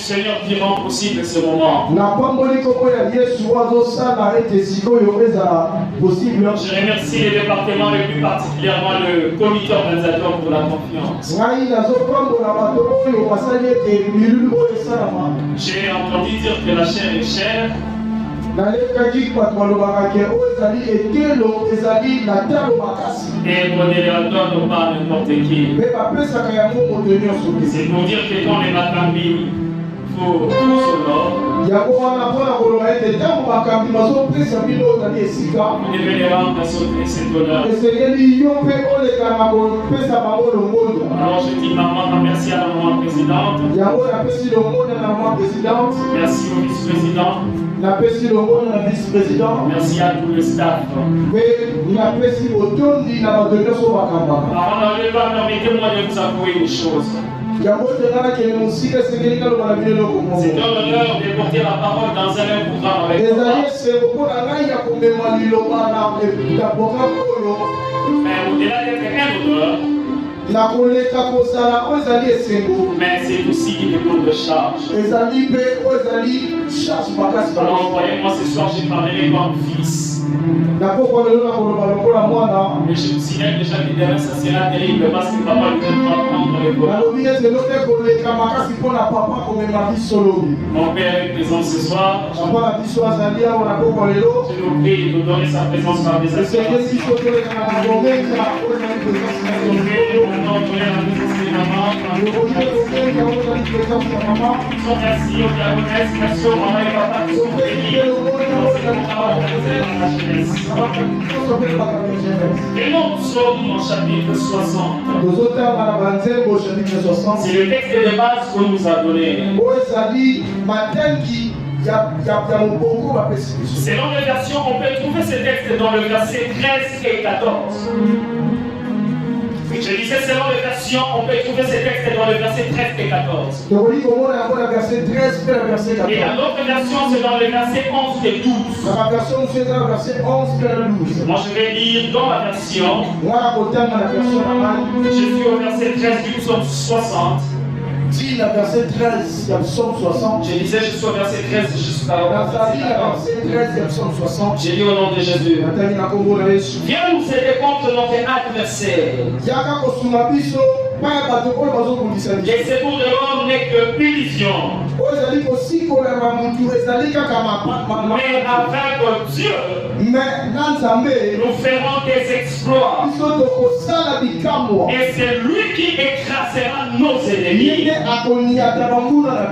Seigneur qui rend possible ce moment. Je remercie les départements et plus particulièrement le comité organisateur pour la confiance. J'ai entendu dire que la chair est chère. Et modérateur ne pas n'importe qui. C'est pour dire que quand les Makambi faut tous au nord, vous devez les rendre à cet honneur. Alors je dis maman, merci à la maman présidente. Merci au vice-président. Merci à tout le staff. Avant d'aller là, permettez-moi de vous avouer une chose. C'est un honneur de porter la parole dans un même programme avec vous. Mais au-delà d'être un honneur, mais c'est aussi une lourde de charge. Alors voyez-moi ce soir, j'ai parlé comme fils. Mais je vous signale déjà que demain ça sera terrible parce que papa lui devra prendre les voix. Mon père est présent ce soir. Je vous prie de nous donner sa présence par des actions. Et nous sommes au chapitre 60. C'est le texte de base qu'on nous a donné. Selon les versions, on peut trouver ce texte dans le verset 13 et 14. Je disais selon les versions, on peut trouver ce texte dans le verset 13 et 14. Et dans l'autre version, c'est dans le verset 11 et 12. Moi, je vais lire dans la version. Je suis au verset 13 du psaume 60. Dit la verset 13, il y a psaume 60. Je disais, je suis au verset 13, jusqu'à verset 13, il y a psaume 60. J'ai lu au nom de Jésus. Viens nous aider contre notre adversaire. Les secours de l'homme n'est que punition. Mais avec Dieu, nous ferons des exploits. Et c'est lui qui écrasera nos ennemis.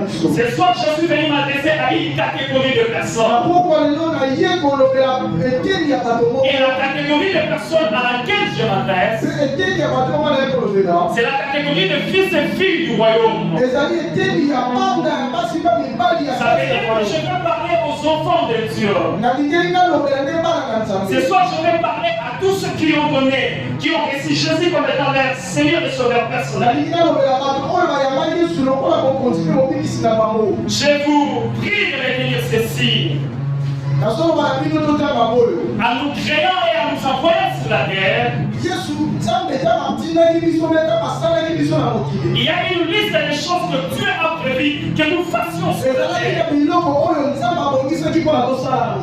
Ce soir, je suis venu m'adresser à une catégorie de personnes. Et la catégorie de personnes à laquelle je m'adresse, c'est la catégorie de fils et filles du royaume. Ça veut dire que je veux parler aux enfants de Dieu. Ce soir, je vais parler à tous ceux qui ont donné, qui ont reçu Jésus comme étant leur Seigneur et Sauveur personnel. Je vous prie de retenir ceci. En nous créant et en nous envoyant sur la terre, il y a une liste de choses que Dieu a prévues que nous fassions sur la terre.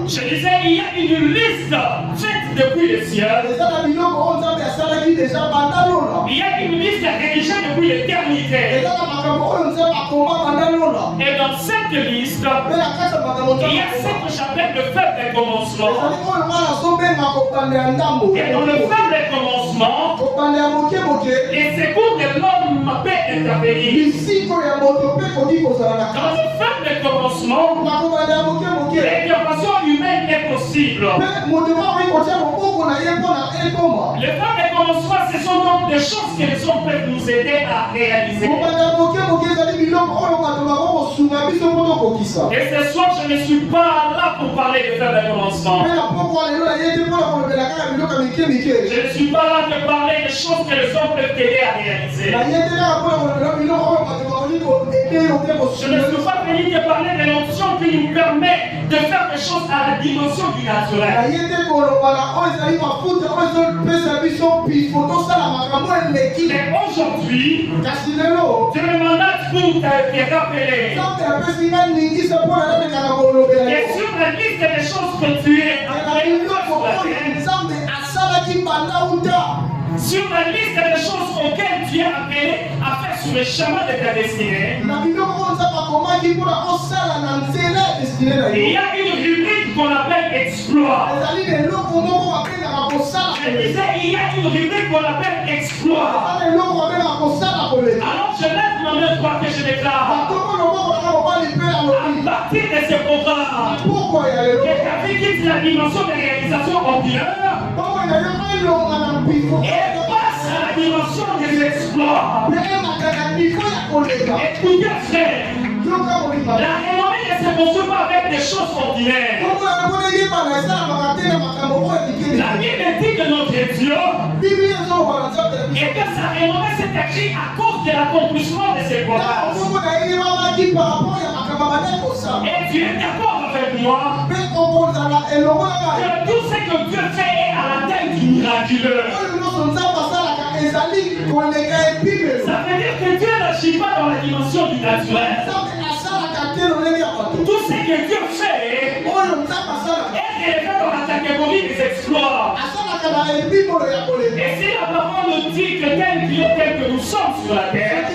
Je disais, il y a une liste faite depuis le ciel. Il y a une liste rédigée depuis l'éternité. Et dans cette liste, il y a 7 chapitres de faible commencement. Et dans le faible commencement, les secours de l'homme peut intervenir. Dans le faible commencement, l'intervention humaine est possible. Le faible commencement, ce sont donc des choses que les hommes peuvent nous aider à réaliser. Et ce soir, je ne suis pas là pour parler de faible commencement. Je ne suis pas là pour parler des choses que les hommes peuvent t'aider à réaliser. Je ne suis pas venu te parler de l'option qui nous permet de faire des choses à la dimension du naturel. Mais aujourd'hui, je me mandate pour te rappeler que sur la liste des choses que tu es en train de faire sur la terre, sur la liste des choses auxquelles tu es appelé à faire sur le chemin de ta destinée, il y a une rubrique qu'on appelle exploit. Je disais, il y a une rubrique qu'on appelle exploit. Alors je lève ma main droite et je déclare, à partir de ce programme, que ta vie quitte la dimension de réalisation ordinaire et passe à la dimension des exploits. Écoutez, frère, la renommée ne se construit pas avec des choses ordinaires. La Bible dit que notre Dieu et que sa renommée s'est écrite à cause de l'accomplissement de ses promesses. Et tu es d'accord avec moi que tout ce que Dieu fait est à la taille du miraculeux. Ça veut dire que Dieu n'agit pas dans la dimension du naturel. Tout ce que Dieu fait est élevé dans la catégorie des exploits. Et si la parole nous dit que tel que nous sommes sur la terre,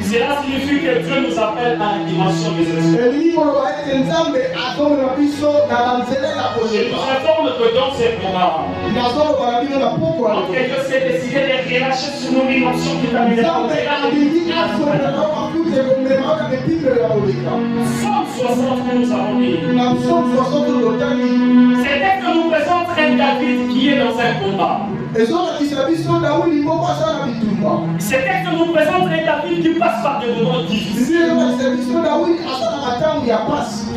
cela signifie que Dieu nous appelle à la dimension des exploits. Je nous informe que dans ces programmes, donc Dieu s'est décidé de relâcher sur nos dimensions qui t'amènent à Somme 60 que nous avons dit. C'est que nous présente un David qui est dans un combat. C'est que nous présente un David qui passe par des moments difficiles.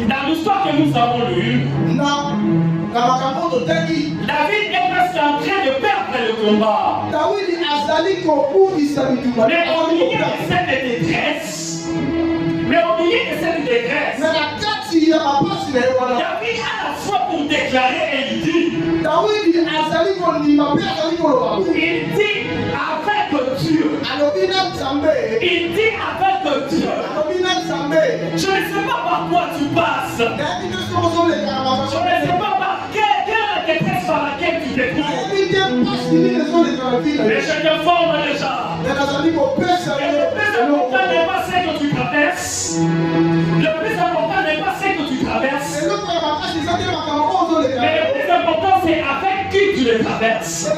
Dans l'histoire que nous avons lue, David est presque en train de perdre le combat. Mais au milieu de cette détresse, David a la foi pour déclarer et il dit avec Dieu. Il dit avec Dieu. Je ne sais pas par quoi tu passes. Je ne sais pas par quelle détresse par laquelle tu te trouves. Mais je t'informe déjà. Le plus important n'est pas ce que tu traverses. Le plus important n'est pas ce que tu traverses. Mais le plus important c'est avec qui tu le traverses. Je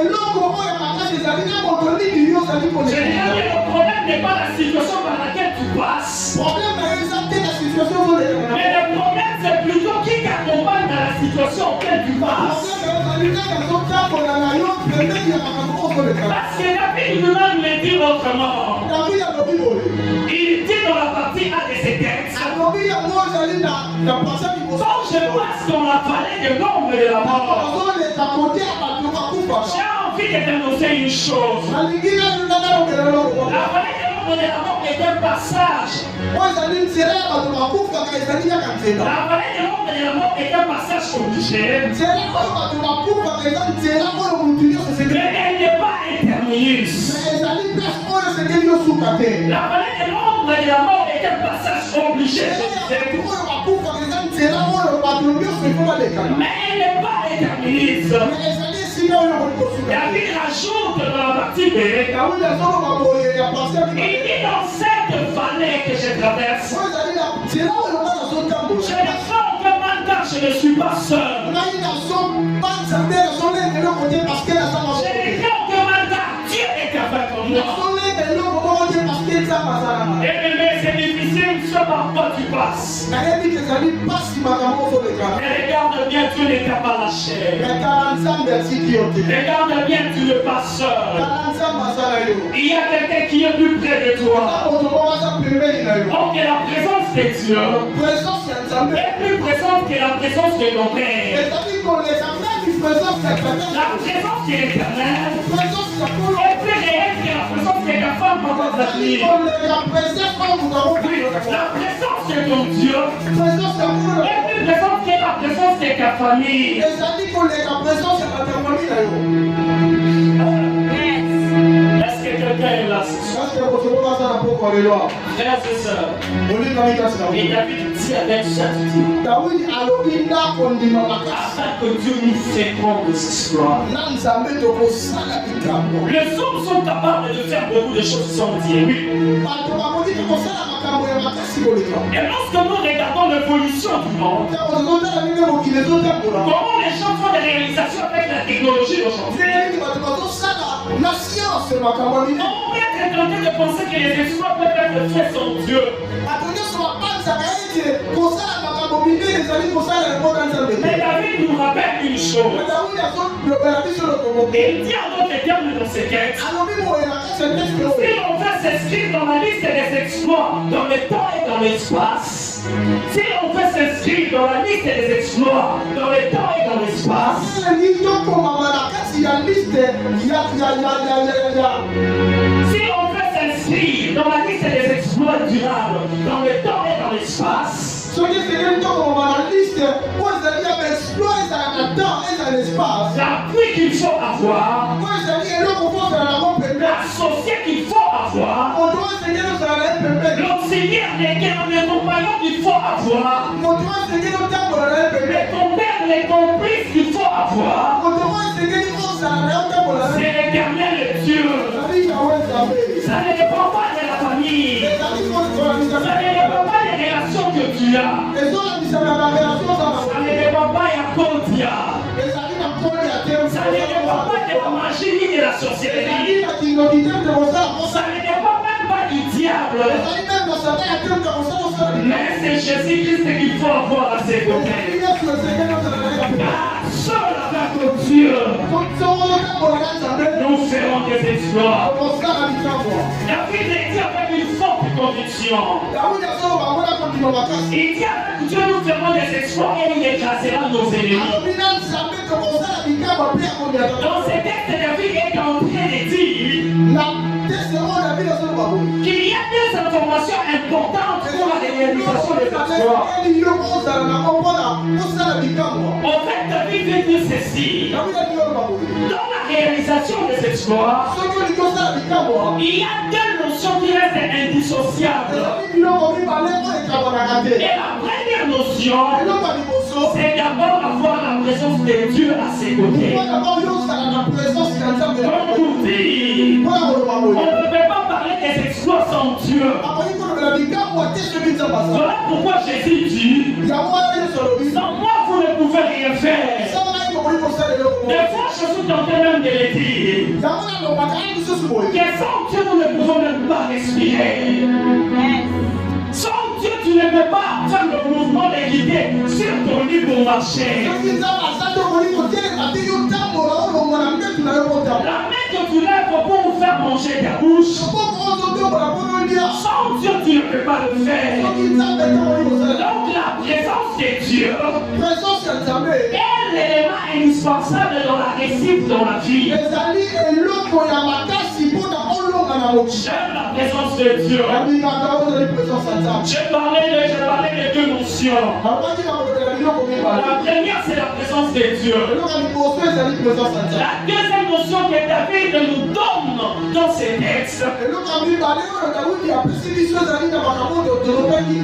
dirais que le problème n'est pas la situation par laquelle tu passes. Mais le problème c'est plutôt qui t'accompagne dans la situation auquel tu passes. Parce que la Bible lui-même le dit autrement. Il dit dans la partie A de ces textes, quand je passe dans la vallée de l'ombre de la mort, j'ai envie de t'annoncer une chose. La vallée de l'ombre de la mort est un passage. La vallée de l'ombre de la mort est un passage obligé. Mais elle n'est pas interminus. La vallée de l'ombre de la mort est un passage obligé. Mais elle n'est pas interminus. David rajoute dans la partie B, il dit dans cette vallée que je traverse, je ne sens que maintenant je ne suis pas seul. Je ne sens que maintenant Dieu est avec moi. Et mais c'est difficile, ce par quoi tu passes. Mais regarde bien, tu ne t'as pas lâché. Regarde bien, tu ne passes seul. Il y a quelqu'un qui est plus près de toi. Donc la présence de Dieu est plus présente que la présence de ton Père. La présence de l'Éternel est plus réelle que la présence présence de ta femme dans ta famille. La présence de ton Dieu. Et plus présente que la présence de ta famille. Est-ce que quelqu'un est là ce soir? Frères et sœurs, et David dit avec certitude, afin que Dieu nous fait prendre des exploits. Les hommes sont capables de faire beaucoup de choses sans Dieu. Oui. Et lorsque nous regardons l'évolution du monde, comment les gens font des réalisations avec la technologie d'aujourd'hui, on peut être tenté de penser que les exploits peuvent être faits sans Dieu. Mais David nous rappelle une chose. Il dit en d'autres termes dans ces textes, si on veut s'inscrire dans la liste des exploits, dans le temps et dans l'espace, si on veut s'inscrire dans la liste des exploits, dans le temps et dans l'espace, si on veut s'inscrire dans la liste des exploits durables, dans le temps et dans l'espace, l'appui qu'il faut avoir, l'associé qu'il faut avoir, l'auxiliaire, le compagnon qu'il faut avoir, les compères, les complices qu'il faut avoir, c'est l'éternel Dieu. Ça ne dépend pas de la famille, ça ne dépend pas des relations que tu as, ça ne dépend pas de Kodia, ça ne dépend pas de la magie ni de la sorcellerie, ça ne dépend même pas du diable, mais c'est Jésus-Christ qu'il faut avoir à ses côtés. Seul avec Dieu, nous ferons des exploits. David dit avec une forte conviction. Il dit avec Dieu, nous ferons des exploits et il écrasera nos ennemis. Dans ce texte, David est en train de dire qu'il y a des informations importantes pour la réalisation des exploits. En fait, David veut dire ceci. Dans la réalisation des exploits, il y a deux notions qui restent indissociables. Et la première notion, c'est d'abord avoir la présence de Dieu à ses côtés. Comme vous dites, on ne peut pas parler des exploits sans Dieu. Voilà pourquoi Jésus dit, sans moi vous ne pouvez rien faire. Des fois je suis tenté même de le dire, que sans Dieu nous ne pouvons même pas respirer. Sans Dieu tu ne peux pas faire le mouvement d'équité sur ton lit pour marcher. La main que tu lèves pour vous faire manger ta bouche, sans Dieu tu ne peux pas le faire. Donc la présence de Dieu est l'élément indispensable dans la réussite dans la vie. J'aime la présence de Dieu. J'ai parlé de deux notions. La première c'est la présence de Dieu. La deuxième notion que David nous donne dans ces textes,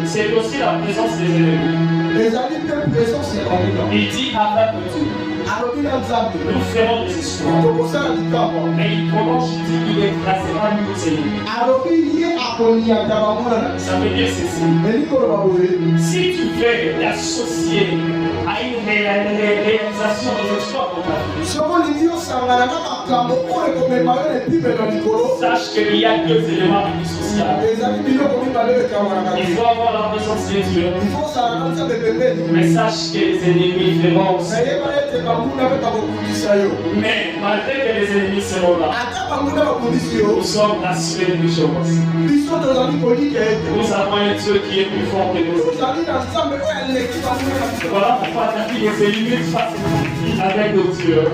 c'est aussi la présence des ennemis. Il dit avec Dieu, nous ferons des exploits. Mais il prolonge, il dit qu'il écrasera nos ennemis. Ça veut dire ceci. Si tu veux t'associer à une réalisation des exploits pour ta vie, sache qu'il y a deux éléments indissociables. Il faut avoir la présence de Dieu, mais sache que les ennemis feront aussi. Mais malgré que les ennemis seront là, nous sommes assurés d'une chose. Nous avons un Dieu qui est plus fort que nous. Voilà pourquoi David s'est limite face avec nos dieux.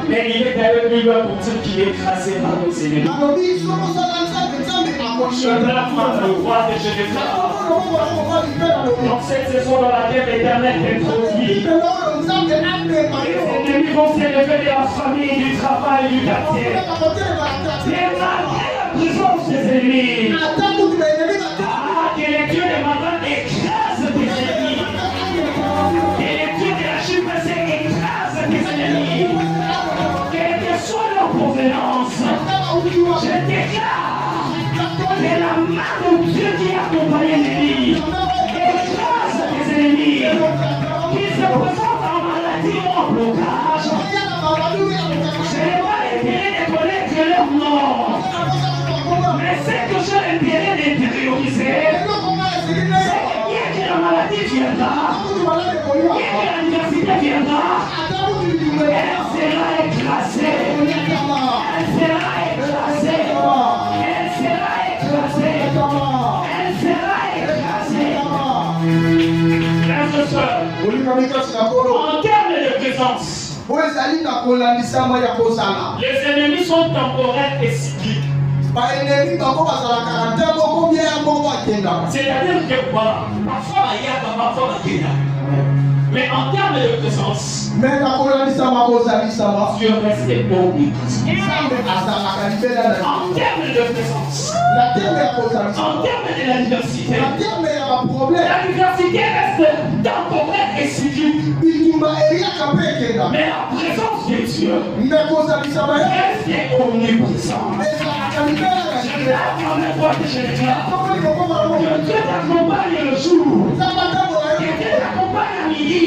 Mais il est derrière lui pour dire qu'il est écrasé par nos ennemis. Je blâme le roi de Jérusalem. Dans cette saison dans laquelle l'Éternel est produit, les ennemis vont s'élever de la famille, du travail, du quartier. Mais malgré la présence des ennemis, que les dieux de Maman écrasent tes ennemis. Que les dieux de la Chine écrasent tes ennemis. Quelle que soit leur provenance, je déclare que la main de Dieu qui accompagne l'ennemi écrase tes ennemis. Qu'ils se présentent en maladie ou en blocage. Je n'ai pas l'intérêt de connaître leur nom. Mais c'est que j'ai l'intérêt d'intérioriser. C'est que bien que la maladie viendra, bien que l'adversité viendra, elle sera écrasée. Elle sera écrasée. Elle sera écrasée. Elle sera écrasée. Frères et sœurs, en termes de présence, les ennemis sont temporaires et cycliques. C'est-à-dire que voilà, parfois il y a parfois il y a. Mais en termes de présence, Dieu reste omniprésent. En termes de présence, en termes de la diversité, la diversité reste temporaire et cyclique. Mais la présence de Dieu reste omniprésent. Je lève mon étoile de Jérusalem. Que Dieu t'accompagne le jour. Que Dieu t'accompagne à midi. Que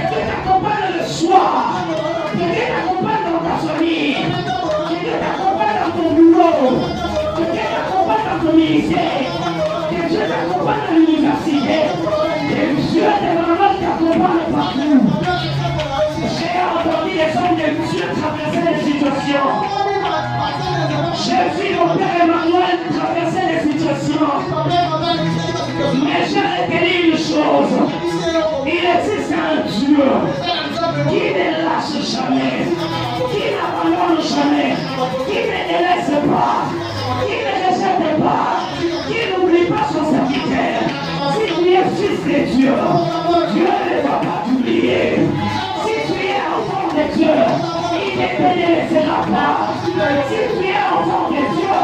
Dieu t'accompagne le soir. Que Dieu t'accompagne dans ta famille. Que Dieu t'accompagne dans ton boulot. Que Dieu t'accompagne dans ton ministère. Que Dieu t'accompagne à l'université. Que Dieu t'accompagne partout. J'ai entendu les hommes de Dieu traverser les situations. J'ai vu mon père Emmanuel traverser les situations. Mais j'ai retenu une chose. Il existe un Dieu qui ne lâche jamais, qui n'abandonne jamais, qui ne délaisse pas, qui ne rejette pas, qui n'oublie pas son serviteur. Si tu es fils de Dieu, Dieu ne va pas t'oublier. Si tu es enfant de Dieu, il ne te laissera pas. Si tu es enfant de Dieu,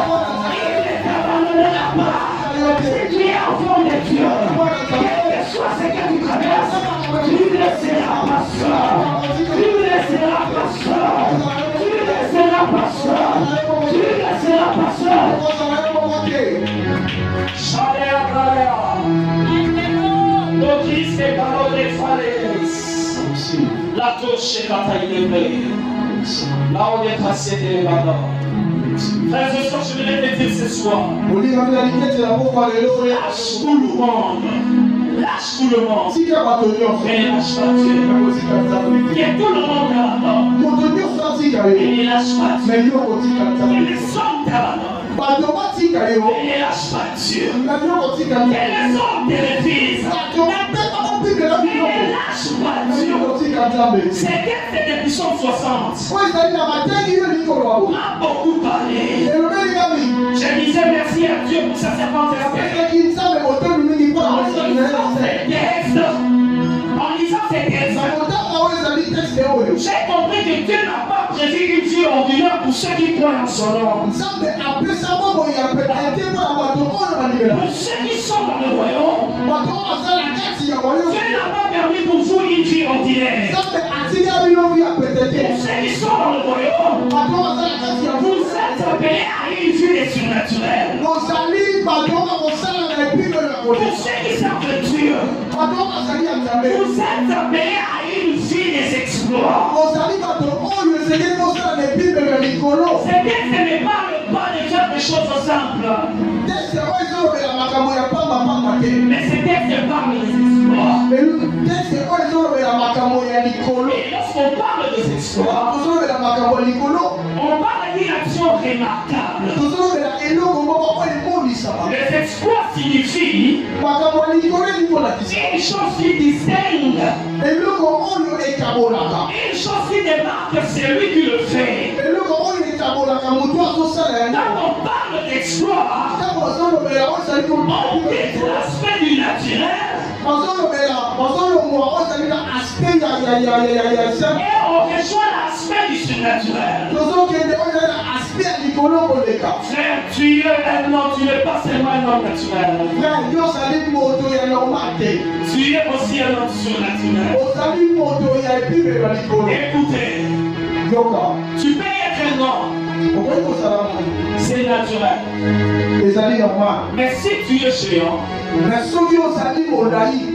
il ne t'abandonnera pas. Si tu es enfant de Dieu, quel que soit ce que tu traverses, tu ne seras pas seul. Tu ne seras pas seul. Tu ne seras pas seul. Tu ne seras pas seul. Chalea Galea. L'Otis est par les falaises. La touche est quand il est vrai. Là on est passé des ballons. Frères et sœurs, je voudrais te dire ce soir. Lâche tout le monde. Lâche tout le monde. Mais ne lâche pas Dieu. Il y a tout le monde là-dedans. Mais ne lâche pas Dieu. Il y a des hommes là-dedans. Mais ne lâche pas Dieu. Il y a des hommes de l'église. Mais ne lâche pas Dieu. C'est depuis 60. M'a beaucoup parlé. Je disais merci à Dieu pour sa servante Esther. En lisant ces textes, j'ai compris que Dieu n'a pas prévu une vie ordinaire pour ceux qui croient en son nom. Pour ceux qui sont dans le royaume, Dieu n'a pas permis pour vous une vie ordinaire. Pour ceux qui sont dans le royaume, vous êtes appelés à une vie surnaturelle. Pour ceux qui servent Dieu, vous êtes appelés à une vie des exploits. C'est bien que ce n'est pas le pas de faire des choses simples. Mais c'est bien que parle des exploits. lorsqu'on parle des exploits, on parle d'une action remarquable. Les exploits signifient une chose qui distingue, une chose qui démarque celui qui le fait. Quand on parle d'exploit, on quitte l'aspect du naturel et on rejoint l'aspect du surnaturel. Frère, tu es un homme, tu n'es pas seulement un homme naturel. Tu es aussi un homme surnaturel. Écoutez, tu peux être un homme, c'est naturel. Mais si tu es géant,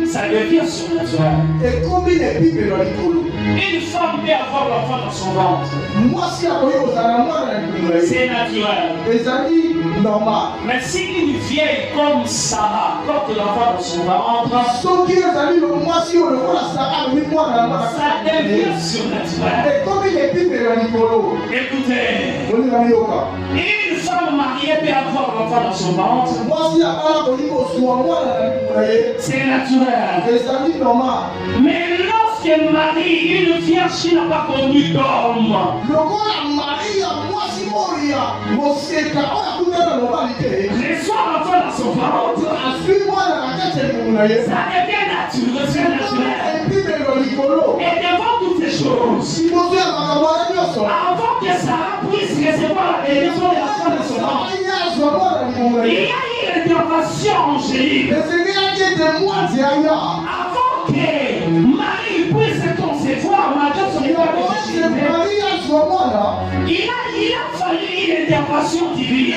ça devient surnaturel. Une femme peut avoir l'enfant dans son ventre. C'est naturel. Mais si une vieille comme Sarah porte l'enfant dans son ventre, ça devient surnaturel. Écoutez, une femme mariée peut avoir l'enfant dans son ventre. C'est naturel. Mais lorsqu'elle marie une vierge qui n'a pas connu d'homme, reçoit l'enfant dans son ventre, ça devient naturel, c'est naturel. Et devant toutes ces choses, avant que Sarah puisse recevoir la bénédiction de l'enfant dans son ventre, il y a eu l'intervention angélique. Avant que Marie puisse concevoir, malgré son état de il a fallu une intervention divine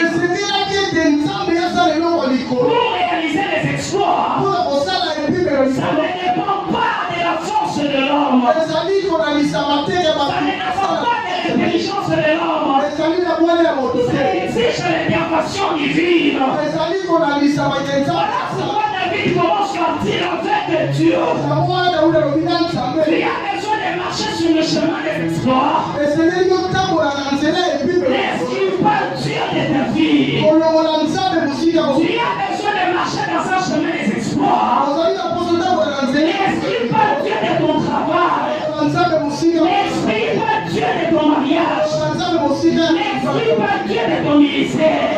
pour réaliser les exploits. Ça ne dépend pas de la force de l'homme. Ça ne dépend pas de l'intelligence de l'homme. Ça exige l'intervention divine. Voilà pourquoi David commence par dire avec Dieu. Tu as besoin de marcher sur le chemin des exploits. N'excuse pas Dieu de ta vie. Tu as besoin de marcher dans un chemin des exploits. N'excuse pas Dieu de ton travail. N'excuse pas Dieu de ton mariage. N'excuse pas Dieu de ton ministère.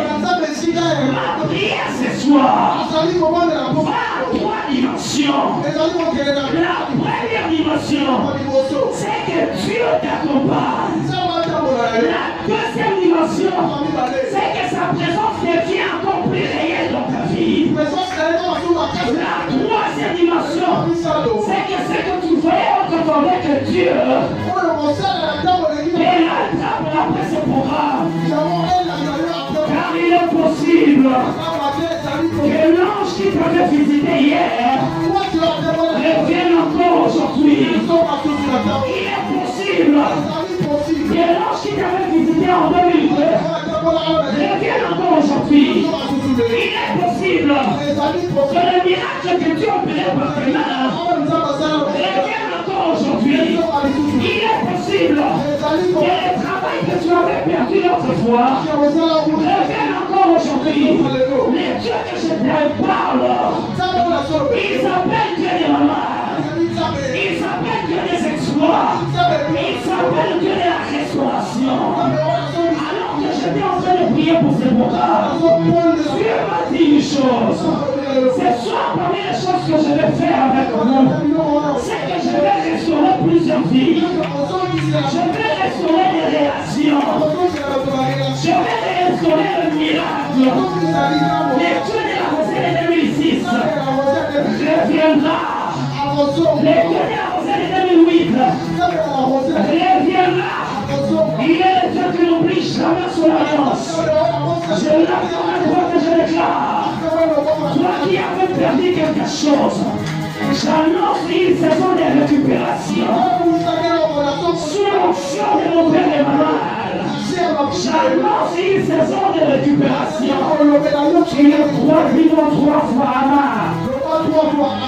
Ma prière ce soir va à 3 dimensions. La première dimension, c'est que Dieu t'accompagne. La deuxième dimension, c'est que sa présence devient encore plus réelle dans ta vie. La troisième dimension, c'est que ce que tu voyais autrefois avec Dieu, et la table après ce programme, car il est possible que l'ange qui t'avait visité hier revienne encore aujourd'hui. Il est possible que l'ange qui t'avait visité en 2002 revienne encore aujourd'hui. Il est possible que le miracle que Dieu opérait par tes mains revienne encore aujourd'hui. Il est possible que le travail que tu avais perdu l'autre fois revienne encore aujourd'hui. Les dieux que je te parle, il s'appelle Dieu des malades, il s'appelle Dieu des exploits, il s'appelle Dieu de la restauration. Alors que j'étais en train de prier pour ces programmes, Dieu m'a dit une chose. Ce soir, parmi les choses que je vais faire avec vous, c'est que je vais restaurer plusieurs vies. Je vais restaurer des relations. Je vais restaurer le miracle. Les dieux de la rosée de 2006 reviendra. Les dieux de la rosée de 2008 reviendra. Il est le Dieu qui n'oublie jamais son alliance. Je l'attends à toi que je déclare. Toi qui avais perdu quelque chose, j'annonce une saison de récupération. Sous l'onction de mon Père Emmanuel, j'annonce une saison de récupération. Tu le crois vivant 3 fois,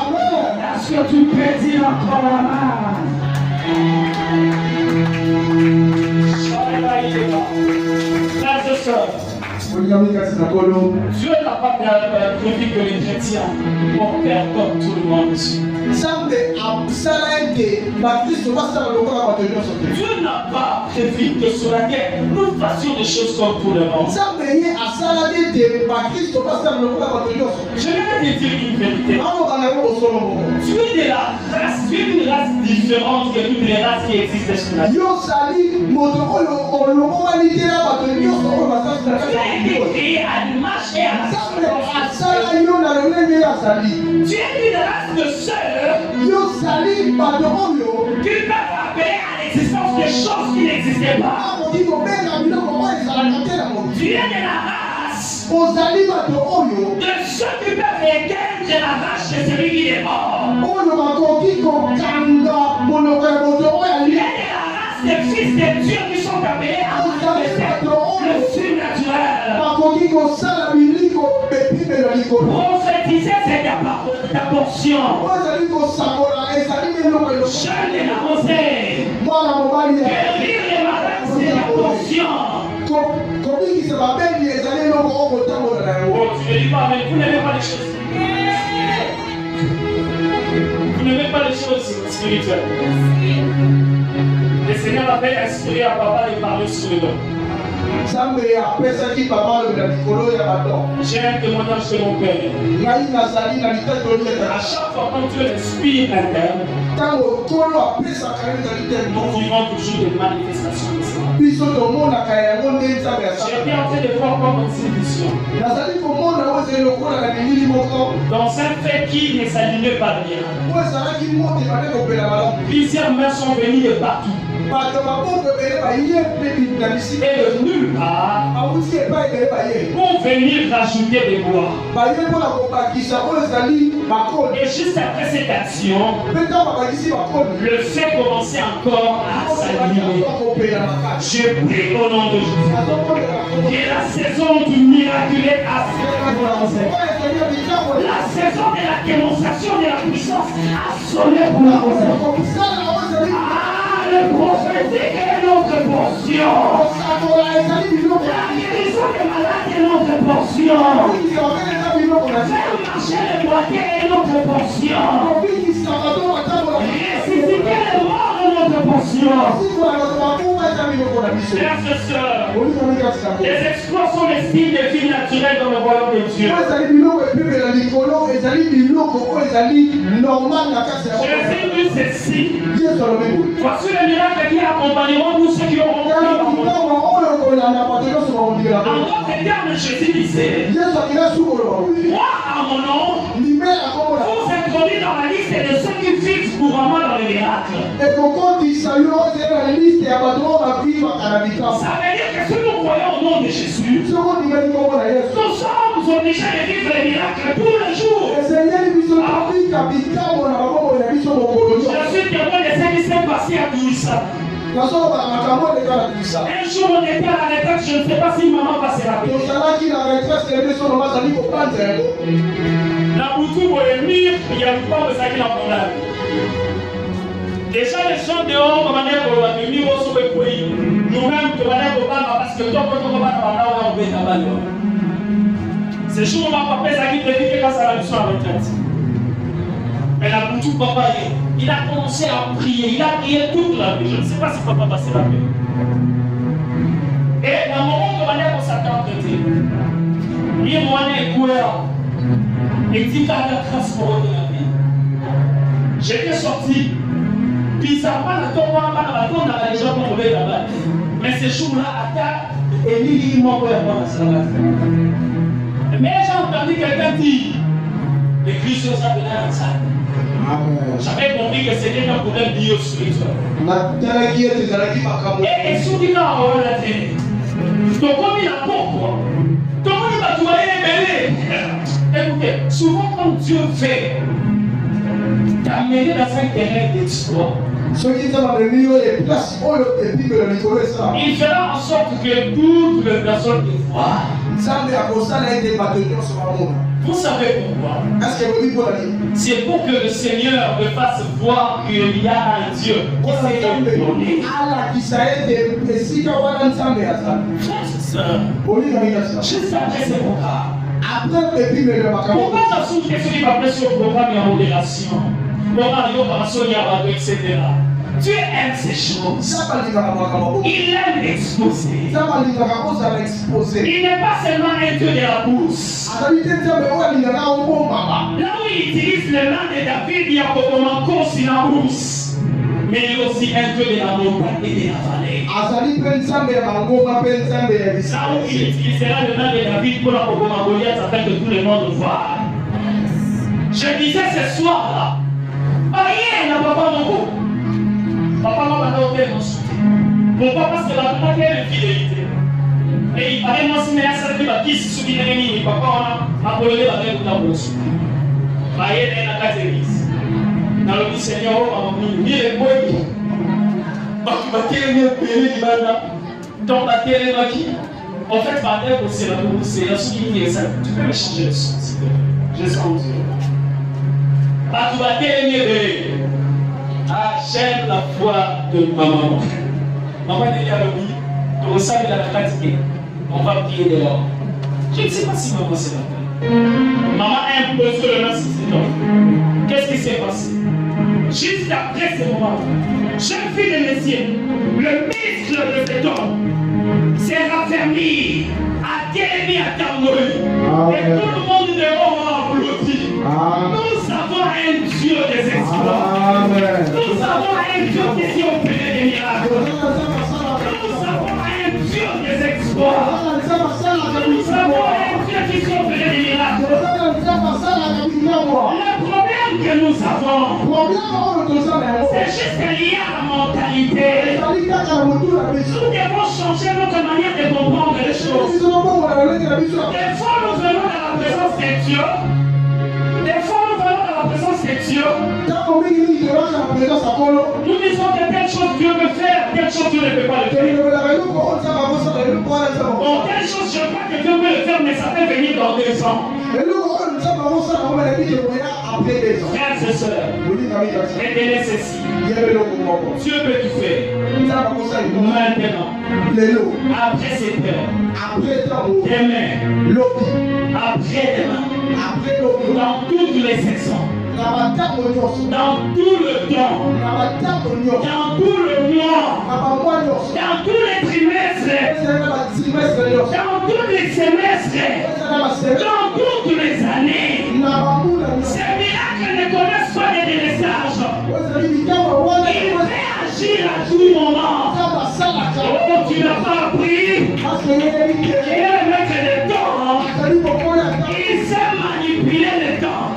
Amen. Est-ce que que tu peux dire encore la main? Frères et sœurs, Dieu n'a pas prévu que les chrétiens vont faire comme tout le monde ici. Dieu n'a pas prévu que sur la terre nous fassions des choses comme tout le monde. Je vais te dire une vérité. Tu es de la race, tu es d'une race différente que toutes les races qui existent sur la terre. Tu as été créé à l'image et à la semblance. Tu es une race de sœurs qui peuvent appeler à l'existence des choses qui n'existaient pas. Tu es de la race de ceux qui peuvent éteindre la vache de celui qui est mort. Tu es de la race des fils de Dieu qui sont appelés à manifester le surnaturel. Prophétiser, c'est ta portion. Jeûner la rosée. Guérir les malades, c'est ta portion. Oh, tu ne dis pas, mais vous n'aimez pas les choses. Vous n'aimez pas les choses spirituelles. Le Seigneur avait inspiré à papa de parler sur le don. J'ai un témoignage de mon père. À chaque fois quand Dieu inspire un terme, nous vivons toujours des manifestations de ça. J'ai bien en train de voir comme une vision. Dans un fait qui ne s'allumait pas bien. Plusieurs mains sont venues de partout. Et de nulle part pour venir rajouter des bois. Et juste après cette action, le fait commençait encore à s'allumer. Je prie au nom de Jésus. Et la saison du miraculé a sonné. La saison de la démonstration de la puissance a sonné pour la rosée. Le prophétique est notre portion. La guérison des malades est notre portion. Faire marcher les boîtiers est notre portion. Ressusciter les morts est notre portion. Frères et sœurs, les exploits sont les signes de vie naturelle dans le royaume de Dieu. Jésus dit ceci. Voici les miracles qui accompagneront tous ceux qui auront cru en mon nom. En d'autres termes, Jésus disait, moi, à mon nom, vous introduisez dans la liste de ceux qui vivent couramment dans les miracles. Ça veut dire que si nous croyons au nom de Jésus, nous sommes obligés de vivre les miracles tous les jours. Je suis témoin de ce qui s'est passé à Douissa. Un jour on était à la retraite, je ne sais pas si maman va se rappeler. La boutou pour le mire, il y a pas de ça qui l'a condamné. Déjà les gens dehors, on va dire qu'on va venir au sommet pour nous-mêmes, on va dire qu'on va parce que toi, on va faire un ces jours, on va pas faire ça qui te dit que quand ça va nous à la retraite. Mais la boutou, papa, il a commencé à prier. Il a prié toute la nuit. Je ne sais pas si papa va se rappeler. Et dans le moment où on s'attend à traiter, il m'a dit couvert. Il dit qu'il a la grâce pour la vie. J'étais sorti. Bizarrement, on a déjà trouvé là-bas. Mais ce jour-là, à table, et il m'a dit mais j'ai entendu quelqu'un dire l'église sur sa pénale. J'avais compris que c'était un problème bio-spirituel. Et souvent, quand on l'a dit, donc comme il a pourquoi, comment il va trouver les écoutez, souvent quand Dieu fait t'amener dans un terrain d'exploit, il fera en sorte que toutes les personnes qui voient Vous savez pourquoi? C'est pour que le Seigneur me fasse voir qu'il y a un Dieu qui s'est donné. Frères et sœurs, juste après ce programme. Pourquoi ça s'ouvre que celui qui va passer sur le programme et en modération? Etc. Dieu aime ces choses. Il aime exposer. Il n'est pas seulement un Dieu de la bourse. Là où il utilise le nom de David, il y a beaucoup de la bourse. Mais il est aussi un Dieu de la montagne et de la vallée. Là où il utilisera le nom de David pour la Goliath afin que tout le monde voit. Je disais ce soir-là, rien n'a pas beaucoup. Papa m'a donné mon soutien. Pourquoi? Parce que la papa a une fidélité. Et il paraît moi si je suis là, qui se souvient de lui, papa a appelé la même dans le soutien. Il y a une catégorie. Dans le Seigneur, il y a des moyens. Tu vas tirer le pays du Banda. Donc, la terre est qui? En fait, par terre, c'est la souligne. Tu peux me changer le son, s'il te plaît. Je sens Dieu. Tu vas tirer le pays. Ah, j'aime la foi de ma maman. Maman est là, oui. Tu ressens qu'il a pratiqué. On va prier dehors. Je ne sais pas si maman s'est rappelée. Maman a imposé le nom sur cet homme. Qu'est-ce qui s'est passé? Juste après ce moment, jeune fille de Messier, le muscle de cet homme s'est raffermi, a guéri à Tambouri. Et tout le monde dehors a applaudi. Nous avons un Dieu des exploits. Nous avons un Dieu qui s'est opéré des miracles. Nous avons un Dieu des exploits. Nous avons un Dieu qui s'est opéré des miracles. Le problème que nous avons, c'est juste lié à la mentalité. Nous devons changer notre manière de comprendre les choses. Des fois, nous venons à la présence de Dieu. Des fois, nous venons à la présence de Dieu. Nous disons que telle chose Dieu veut faire, telle chose Dieu ne peut pas le faire. Bon, telle chose je crois que Dieu veut le faire, mais ça peut venir dans 2 ans. Frères et sœurs, retenez ceci. Dieu peut tout faire. Maintenant, après cette heure, demain, après-demain, dans toutes les saisons, dans tout le temps, dans tout le mois, dans tous les trimestres, dans tous les semestres, dans toutes les années. Ces miracles ne connaissent pas de délestage. Il réagit à tout moment. Oh, tu n'as pas appris. Il est le maître des temps. Il sait manipuler le temps.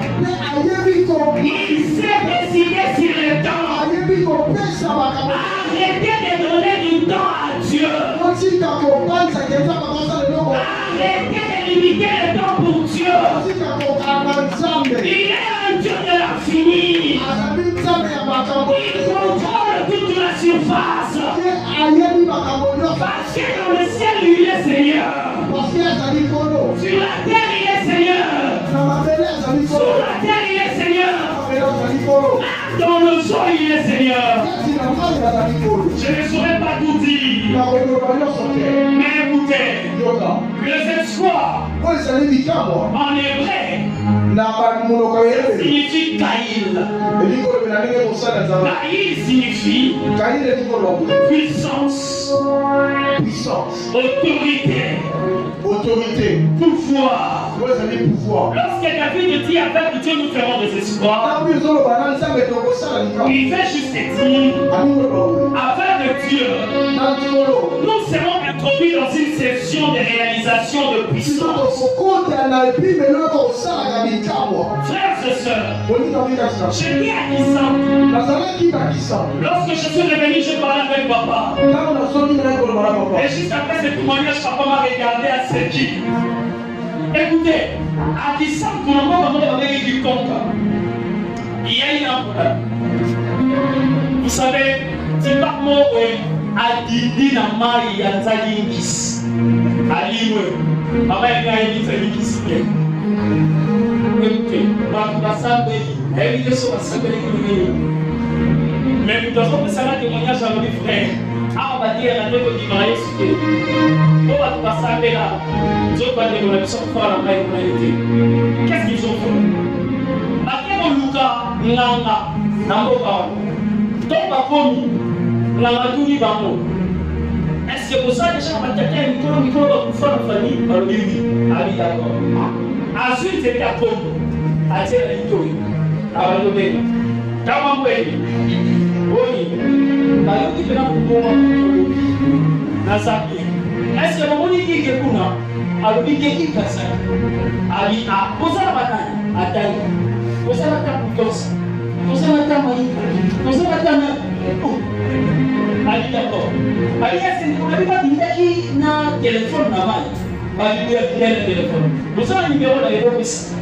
Il sait décider sur le temps. Arrêtez de donner du temps à Dieu. Arrêtez de limiter le temps pour Dieu. Il est un Dieu de l'infini. Il contrôle toute la surface. Parce que dans le ciel, il est Seigneur. Sur la terre, il est Seigneur. Sur la terre, il est Seigneur. Dans le sol, il est Seigneur. Je ne saurais pas tout dire. Mais écoutez, les exploits en hébreu signifie Kaïl. Kaïl signifie puissance, autorité, pouvoir. Lorsque David dit avec Dieu nous ferons des exploits, il fait juste dire avec Dieu nous serons introduits dans une session de réalisation de puissance. Frères et sœurs, je dis à Kissan, lorsque je suis revenu, je parlais avec papa. Et juste après ce témoignage, papa m'a regardé à ce qui. Écoutez, à Kissan, tout le monde avait du compte. Il y a une problème. Vous savez, c'est pas moi qui a mai ya Zalingis. Aliwe. Mama ya Zalingis. écoutez, mais nous devons faire un témoignage à nos frères. Ah, on va dire à notre dimanche, on va passer là. Qu'est-ce qu'ils ont fait? Bakemo Luka, Nanga, Namboka. Donc, Bakomi, Nanga Tuni Bamo. Est-ce que pour ça, déjà, on va dire qu'il y a une micro pour faire la famille? Alors, oui, oui, d'accord. Ensuite, c'était à Congo. À dire la Victorie. Alors, le bébé. Tamamboué. Oui. D'ailleurs, il fait un peu de Nazapi. Est-ce que vous voulez dire que vous alors, il y a qui fait ça? Ali, posez la bataille. Attends. Posez la table pour ça. Posez la table. Posez la table. Ali, d'accord. Ali, est-ce que vous n'avez pas dit qu'il y a un téléphone là-bas? Ali, il y a un téléphone. Vous avez un numéro dans les offices.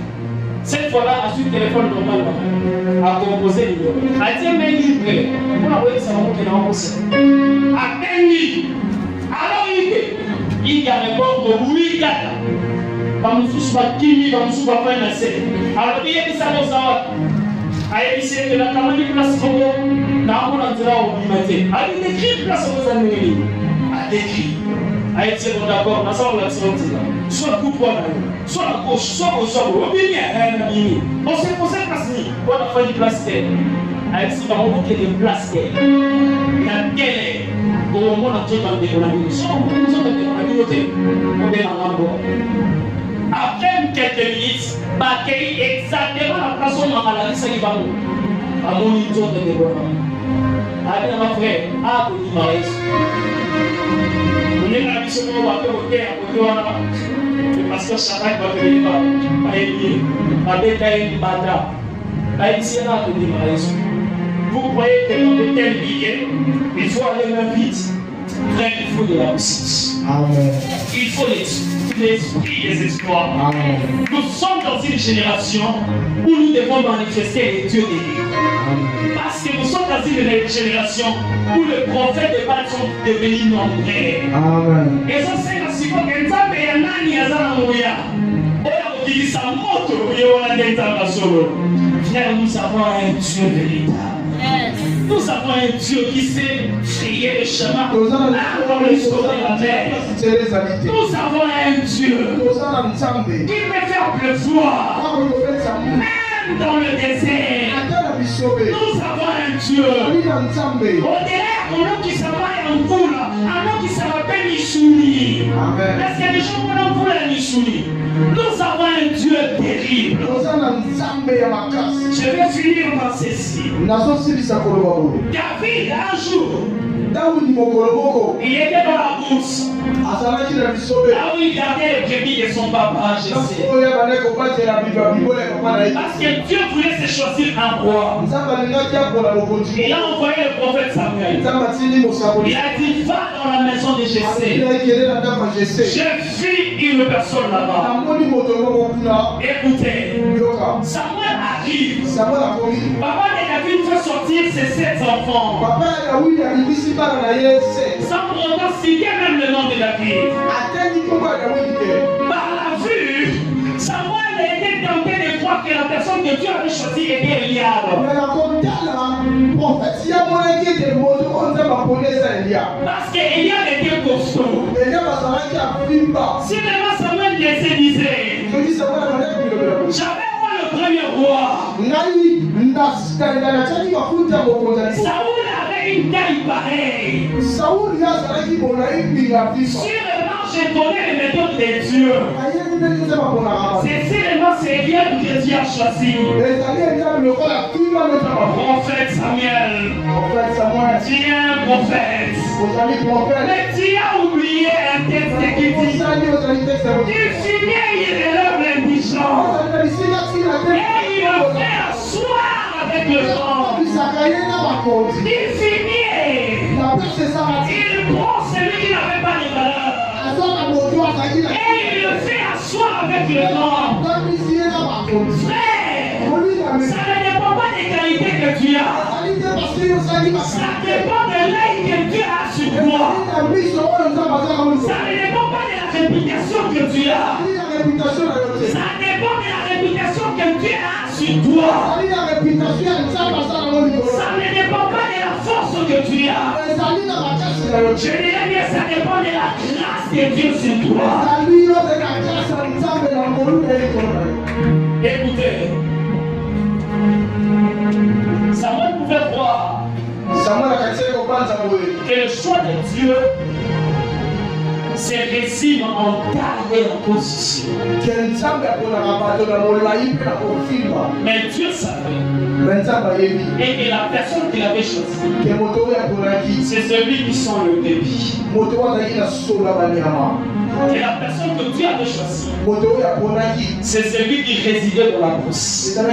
Cette fois-là, à ce téléphone normalement, à composer le numéro. À dire, mais libre. Pour la voix, ça va monter dans le ciel. À peine. Alors, il y a répondu oui, gata. Bamususu bakimi, bamususu bafanya na sele. Alors, il y a des salons à ayebisi que la caméra place Congo, na amona nzira obimate. Ali décrit place aux amis. A décrit. Ayebisi bon d'accord, na savoir la sortie. Soit coup droit, soit à gauche, soit au sol. Au bien, on s'est posé place ni. On a fait une place terre. Ayebisi ba mo que des places terre. Na télé. Au moment où on a dit qu'on a mis, après quelques minutes, Bakay exactement la place où on a la liste qui va nous. À mon niveau de développement. Avec ma frère, à Boni Maïs. On est là, mission pour voir que vous êtes à côté de le pasteur Charak va venir à Élie, à Bétaï Bada. À ici, à Boni Maïs. Vous croyez que dans de tels billets, il faut aller même vite. Frère, il faut de la réussite. Amen. Il faut l'esprit des espoirs. Amen. Nous sommes dans une génération où nous devons manifester les dieux des dieux. Parce que nous sommes dans une génération où les prophètes de Baal sont devenus nombreux. Amen. Et ça, c'est la seconde. Et ça, c'est un ami à Zanamouya. Qui dit sa moto, nous avons un Dieu véritable. Nous avons un Dieu qui sait frayer le chemin dans l'histoire de la terre. Nous avons un Dieu qui peut faire pleuvoir même dans le désert. Nous avons un Dieu. Au-delà, un homme qui s'appelle un poule, un homme qui s'appelle Michouni. Est-ce qu'il y a des gens qui ont un poule à Michouni? Nous avons un Dieu terrible. Je vais finir par ceci. David, un jour, il était dans la bourse. Là où il gardait les brebis de son papa, je sais. Parce que Dieu voulait se choisir un roi. Il a envoyé le prophète Samuel. Il a dit, va dans la maison de Jessé. J'ai vu une personne là-bas. Écoutez, Samuel arrive. Papa de David fait sortir ses 7 enfants. Sans pour autant citer même le nom de David. Par la vue, Samuel a été tenté de croire que la personne que Dieu avait choisie était Eliab. Parce que Eliab était costaud. Si vraiment Samuel se disait, j'avais moi le premier roi. Saoul avait une taille pareille. Sûrement, je connais les méthodes de Dieu. C'est sûrement Eliab que Dieu a choisi. Prophète Samuel. Tiens, prophète. Mais tu as oublié un texte qui dit, il fumait, il élève l'indigent. Et il le fait asseoir avec le vent. Il finit. Il prend celui qui n'avait pas de valeur. Et il le fait asseoir avec le vent. Frère, ça ne dépend pas des qualités que tu as. Ça dépend de l'œil que Dieu a sur toi. Ça ne dépend pas de la réputation que tu as. Ça dépend de la réputation que toi. Ça ne dépend pas de la force que tu as. Je dirais bien, ça dépend de la grâce de Dieu sur toi. Écoutez, Samuel pouvait croire que le choix de Dieu se résume en taille et en position. Mais Dieu savait. Et la personne qu'il avait choisie, c'est celui qui sent le débit. Et la personne que Dieu avait choisie, c'est celui qui résidait dans la brousse. Ça ne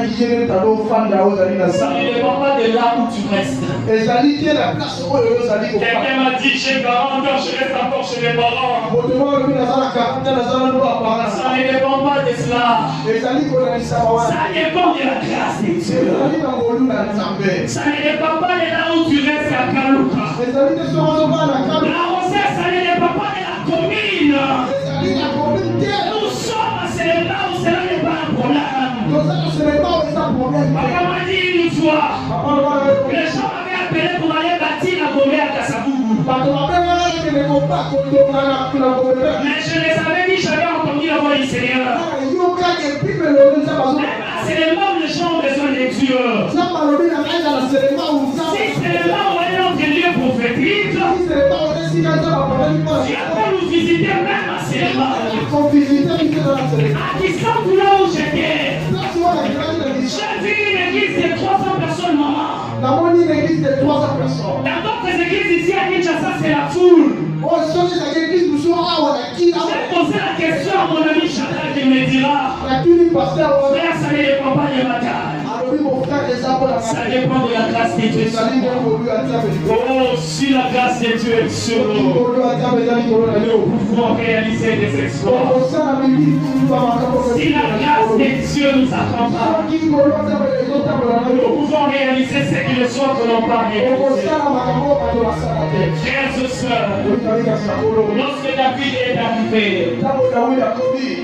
dépend pas de là où tu restes. Quelqu'un m'a dit, j'ai 40 ans, je reste encore chez mes parents. Ça ne dépend pas de cela. Ça dépend de la grâce de Dieu. Ça ne dépend pas de là où tu restes à Kalouka. La Rosette, ça ne dépend pas de la commune. Nous sommes à Célébra où cela n'est pas un problème. Papa m'a dit une fois, les gens m'avaient appelé pour aller bâtir la Gomé à Kassabougou. Mais je les avais dit, j'avais entendu la voix du Seigneur. C'est les mêmes, les gens ont besoin de Dieu. Si c'est là où on est entre Dieu prophétique, Dieu peut nous visiter même à Célébra. À distance de là où j'étais, j'ai vu une église de 300 personnes, maman. Dans d'autres églises ici à Kinshasa, c'est la foule. J'ai posé la question à mon ami Chadra qui me dira, frère, ça ne dépend pas de ma taille. Ça dépend de la grâce de Dieu. Oh, si la grâce de Dieu est sur nous, nous pouvons réaliser des exploits. Si la grâce de Dieu nous accompagne, nous pouvons réaliser ce que le soir que l'on parle. Frères et sœurs, lorsque David est arrivé,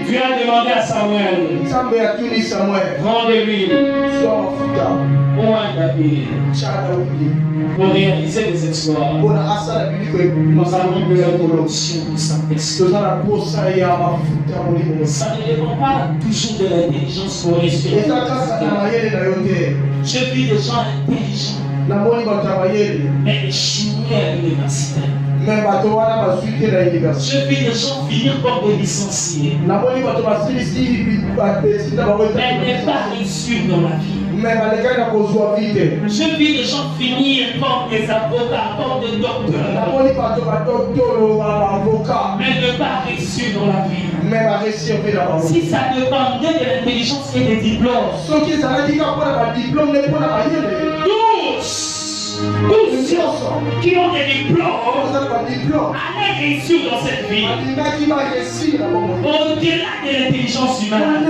Dieu a demandé à Samuel, rendez-lui point David pour réaliser des exploits. Nous avons besoin de l'onction du Saint-Esprit. Ça ne dépend pas toujours de l'intelligence pour respirer. Je vis des gens intelligents, mais échoués à l'université. Je vis des gens finir comme des licenciés, mais ne pas réussir dans la vie. Je vis des gens finir comme des avocats, comme des docteurs, mais ne pas réussir dans la vie. Si ça dépendait de l'intelligence et des diplômes, tous qui ont des diplômes allaient réussir dans cette vie. Au-delà de l'intelligence humaine,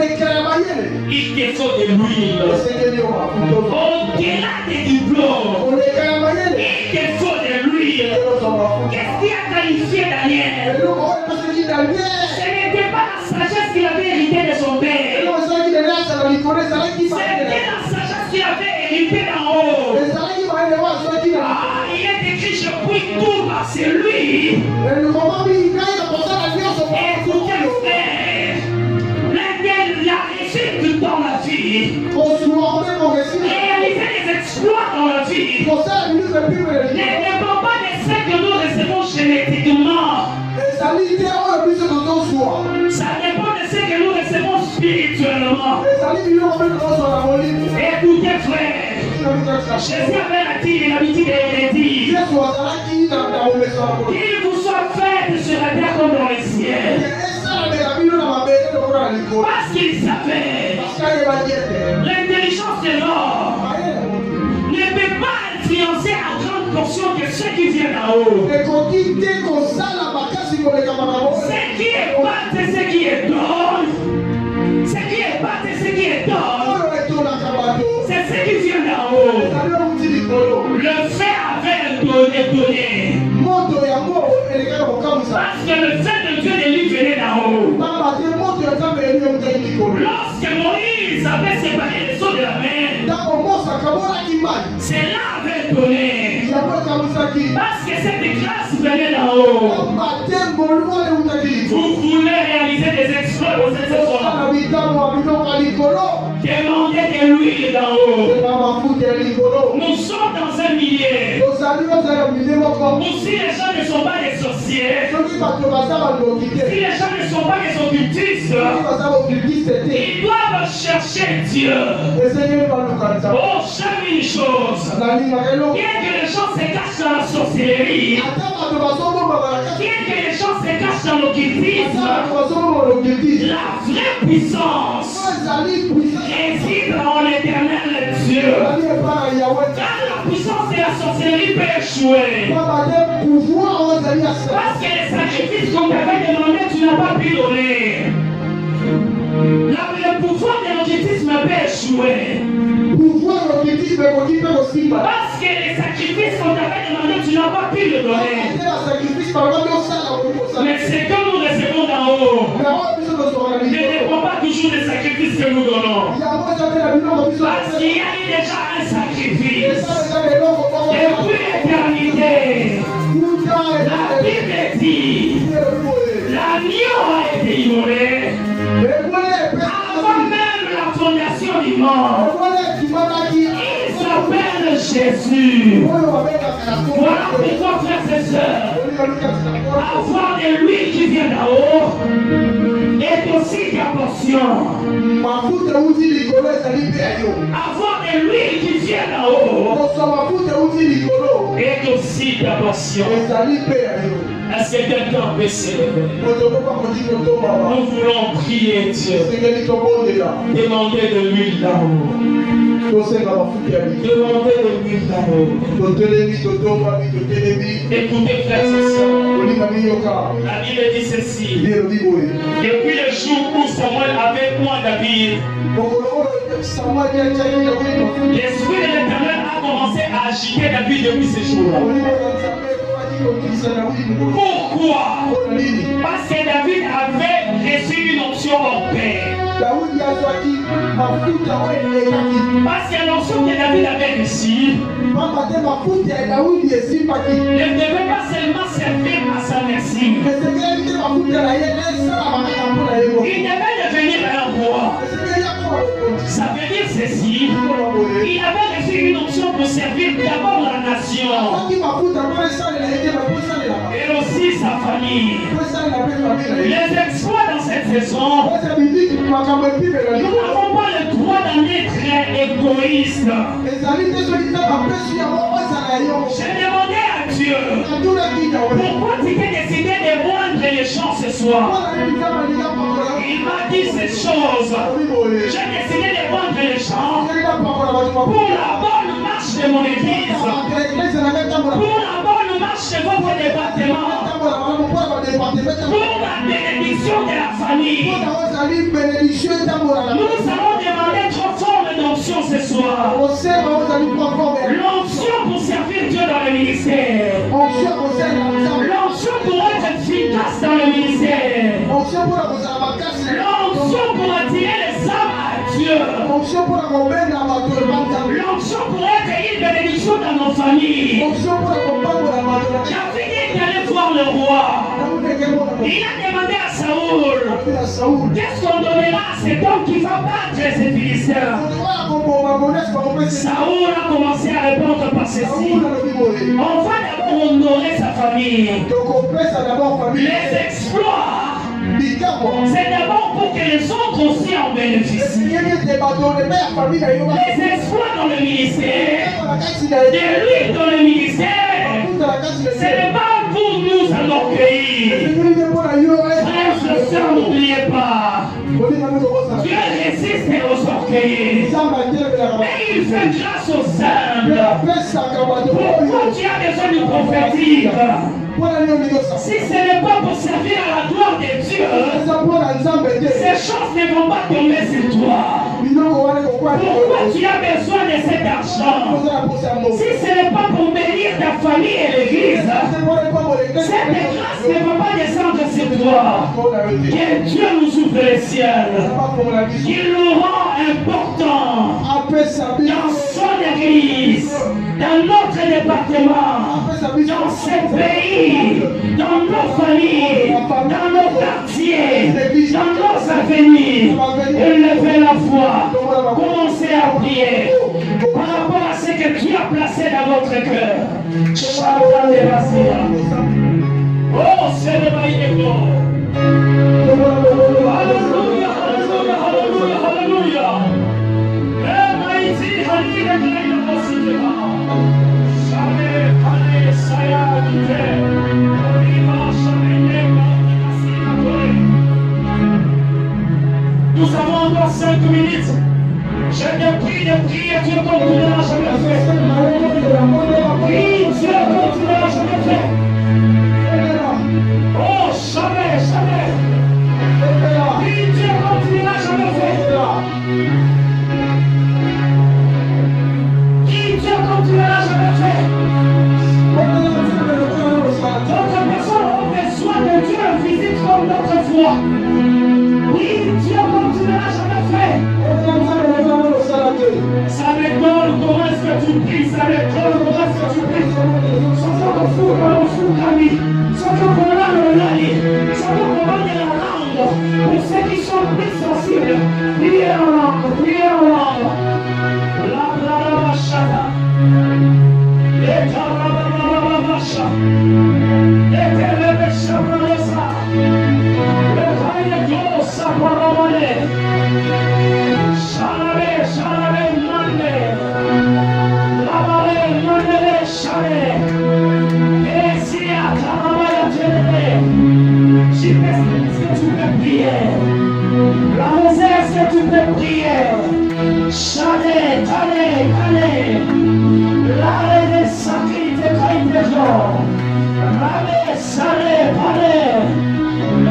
il te faut de l'huile. Au-delà des diplômes, il te faut de l'huile. Qu'est-ce qui a qualifié Daniel? Ce n'était pas la sagesse qu'il avait hérité de son père. C'était la sagesse qu'il avait hérité d'en haut. Il est écrit, je prie tout par celui. Écoutez, frère, la réussite dans la vie, réaliser des exploits dans la vie, ne dépend pas de ce que nous recevons génétiquement. Ça dépend de ce que nous recevons spirituellement. Écoutez, frère, Jésus avait l'habitude de dire, qu'il vous soit fait sur la terre comme dans les cieux. Parce qu'il savait, l'intelligence de l'homme ne peut pas influencer à grande portion que ceux qui viennent en haut. Ce qui est bas, c'est ce qui est donné. Ce qui est bas, c'est ce qui est donné. C'est ce qui vient d'en haut. Le fait avait donné. Parce que le fait de Dieu de lui venait d'en haut. Lorsque Moïse avait séparé les eaux de la mer, C'est là avait donné. Parce que cette grâce venait d'en haut. Vous voulez réaliser des exploits dans cette saison. Demandez de l'huile d'en haut. Nous sommes dans un milieu où si les gens ne sont pas des sorciers, si les gens ne sont pas des occultistes, ils doivent chercher Dieu. Oh, j'aime une chose. Bien que les gens se cachent dans la sorcellerie, bien que les gens se cachent dans l'occultisme, la vraie puissance réside en l'éternel Dieu. Car la puissance de la sorcellerie peut échouer. Parce que les sacrifices qu'on t'avait demandé, tu n'as pas pu donner. Le pouvoir de l'occultisme peut échouer. Parce que les sacrifices qu'on t'avait demandé, tu n'as pas pu le donner. Mais ce que nous recevons d'en haut ne dépend pas toujours des sacrifices que nous donnons. Parce qu'il y a eu déjà un sacrifice. Depuis l'éternité, la Bible dit, l'agneau a été immolé avant même la fondation du monde. Il s'appelle Jésus. Voilà pourquoi, frères et sœurs, avoir de l'huile qui vient d'en haut est aussi ta portion. Avoir de l'huile qui vient d'en haut est aussi ta portion. Est-ce que quelqu'un peut s'élever? Nous voulons prier Dieu. Demander de l'huile d'en haut. Demandez de l'huile d'en haut. Écoutez, frères et sœurs. La Bible dit ceci. Depuis le jour où Samuel avait point David, l'Esprit de l'Éternel a commencé à agiter David depuis ce jour-là. Pourquoi? Parce que David avait reçu une onction hors pair. Parce que l'onction que David avait reçue ne devait pas seulement servir à sa merci. Il devait devenir un roi. Ça veut dire ceci. Il avait reçu une onction pour servir d'abord la nation et aussi sa famille. Les exploits dans cette saison, nous n'avons pas le droit d'en être égoïste. J'ai demandé à Dieu pourquoi tu t'es décidé de moindre les champs ce soir. Il m'a dit ces choses. J'ai décidé de moindre les champs pour la bonne marche de mon église, pour la bonne marche de votre département, pour la bénédiction de la famille. Nous allons demander trois formes d'onction ce soir. L'onction pour servir Dieu dans le ministère. L'onction pour être efficace dans le ministère. L'onction pour attirer les âmes à Dieu. L'onction pour être une bénédiction dans nos familles. David est allé voir le roi. Il a demandé à Saoul, qu'est-ce qu'on donnera à cet homme qui va battre ces Philistins? Saoul a commencé à répondre par ceci. On va d'abord honorer sa famille. Les exploits, c'est d'abord pour que les autres aussi en bénéficient. Les exploits dans le ministère, de l'huile dans le ministère, ce n'est pas pour nous enorgueillir. Frères et sœurs, n'oubliez pas, Dieu résiste aux orgueilleux, mais il fait grâce aux humbles. Pourquoi tu as besoin de prophétique? Si ce n'est pas pour servir à la gloire de Dieu, ces choses ne vont pas tomber sur toi. Pourquoi tu as besoin de cet argent? Si ce n'est pas pour bénir ta famille et l'église, cette grâce ne va pas descendre sur toi. Que Dieu nous ouvre les ciels, qu'il nous rend importants dans son église. dans notre département, dans ce pays, dans nos familles, dans nos quartiers, dans nos avenirs. Élevez la voix, commencez à prier par rapport à ce que Dieu a placé dans votre cœur. Oh, c'est le maïdego. Alléluia, alléluia, alléluia, alléluia. Eh, maïti, halila, halila, mosidema. Shame, hale, saya, dite. Oliva, shame, neba, kasina, kore. Nous avons encore 5 minutes. Je te prie de prier, Dieu continuera jamais fait. Prie, Dieu continuera jamais fait. Oh, jamais, jamais. Prie, Dieu continuera jamais fait. Prie, Dieu continuera jamais fait. D'autres personnes ont besoin de Dieu visite comme notre foi. Prie, Dieu continuera jamais fait. Ça m'étonne comment est-ce que tu pries, ça m'étonne comment est-ce que tu pries. Sans qu'on fout, on fout Camille. Sans qu'on voit le nani. Sans qu'on voit la langue. Pour ceux qui sont plus sensibles, priez en langue, priez en langue. La bravachada. Et tarabababasha. Et terebeshabrosa. Le taille de glossa paramane. Shalare, shalare, mande. Lavare, mandele, shale. Esia, taramaya, tenere. J'y fais ce que tu peux prier. La raison, est-ce que tu peux prier? Shale, tale, tale. Lare de sakri, te kai de jo. Rame, sale, pale.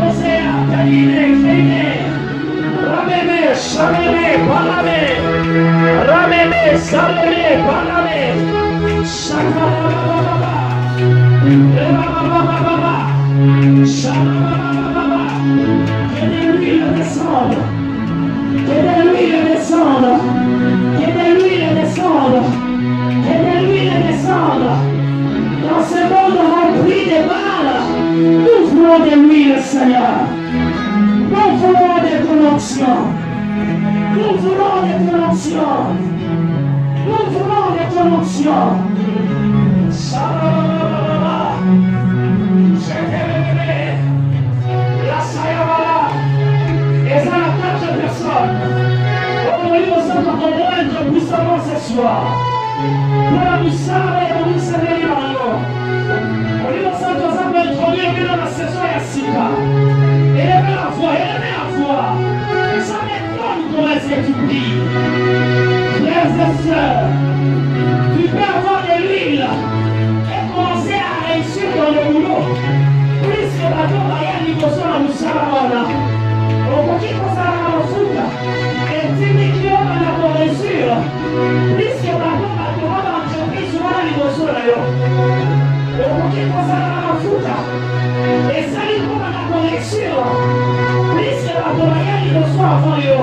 Osea, taline, feine. Rameme, shaleme, palame. Rameme, saleme, palame. Shakarababa. Rabababa. Shakarababa. Que de l'huile descende. Que de l'huile descende. Que de l'huile descende. Que de l'huile descende. Dans ce monde rempli de mal, nous voulons de l'huile, Seigneur. Nous voulons de ton onction. Nous voulons de ton onction. Nous voulons de ton onction. Shalom. Je t'ai révélé. La Sayabala. Et ça a 4 personnes. On va nous entendre puissamment ce soir. Pour la moussara et la moussara et la introduire dans la saison Yassika. Élevez la voix, élevez la voix. Ça m'étonne comment est-ce que tu pries. Frères et sœurs, tu peux avoir de l'huile et commencer à réussir dans le boulot. Plus que la tombe à y aller sur la moussara. Au petit conseil à la foutre, et 10 millions à la réussir. Plus que la tombe à l'entreprise sur la négociation. Porque pasará a fruta. Essa língua na conexão. Por isso ela vai ir no seu apoio.